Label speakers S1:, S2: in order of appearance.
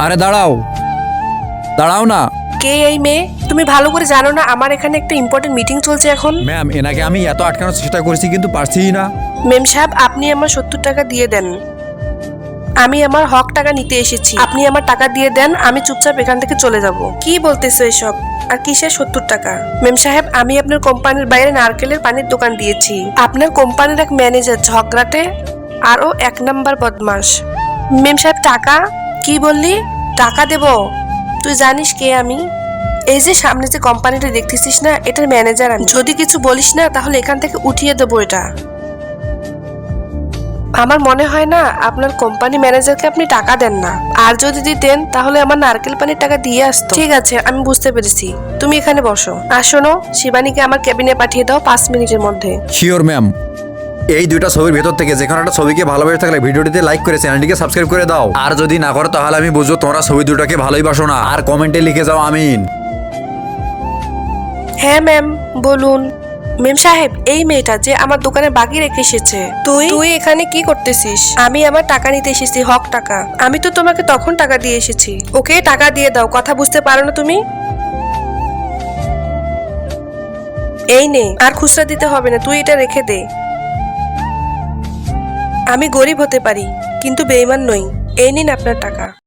S1: আরে দাঁড়াও, দাঁড়াও না।
S2: কে এই মেয়ে? তুমি ভালো করে জানো না আমার এখানে একটা ইম্পর্টেন্ট মিটিং চলছে এখন?
S1: ম্যাম, এনাকে আমি এত আটকানোর চেষ্টা করেছি কিন্তু পারছিই না।
S2: মেম সাহেব, আপনি আমার 70 টাকা দিয়ে দেন। আমি আমার হক টাকা নিতে এসেছি, আপনি আমার টাকা দিয়ে দেন, আমি চুপচাপ এখান থেকে চলে যাব। কি বলতেছো এসব? আর কিসের 70 টাকা? মেম সাহেব, আমি আপনার কোম্পানির বাইরে নারকেলের পানির দোকান দিয়েছি। আপনার কোম্পানির এক ম্যানেজার ঝগড়াটে আর ও 1 নাম্বার বদমাস। মেম সাহেব, টাকা? কি বললি? টাকা দেব? তুই জানিস কে আমি? এই যে সামনে যে কোম্পানিটা দেখতেছিস না, এটার ম্যানেজার আমি। যদি কিছু বলিস না তাহলে এখান থেকে উঠিয়ে দেবো এটা। আমার মনে হয় না আপনার কোম্পানি ম্যানেজারকে আপনি টাকা দেন না, আর যদি দিতেন তাহলে আমার নারকেল পানির টাকা দিয়ে আসতো। ঠিক আছে, আমি বুঝতে পেরেছি, তুমি এখানে বসো। আর শোনো, শিবানীকে আমার কেবিনে পাঠিয়ে দাও 5 মিনিটের মধ্যে।
S1: Sure ma'am. এই দুইটা ছবির ভেতর থেকে যে কোনো একটা ছবিকে ভালোবেসে থাকলে ভিডিওটিতে লাইক করে চ্যানেলটিকে সাবস্ক্রাইব করে দাও। আর যদি না করো তাহলে আমি বুঝবো তোমরা ছবি দুটোকে ভালোই বাসো না। আর কমেন্টে লিখে যাও আমিন।
S2: হ্যাঁ ম্যাম, বলুন। মেম সাহেব, এই মেয়েটা যে আমার দোকানে বাকি রেখে এসেছে। তুই এখানে কি করতেছিস? আমি আমার টাকা নিতে এসেছি, হক টাকা। আমি তো তোমাকে তখন টাকা দিয়ে এসেছি। ওকে টাকা দিয়ে দাও, কথা বুঝতে পারো না তুমি? এই নে, আর খুচরা দিতে হবে না, তুই এটা রেখে দে। আমি গরিব হতে পারি কিন্তু বেঈমান নই। এই নিন আপনার টাকা।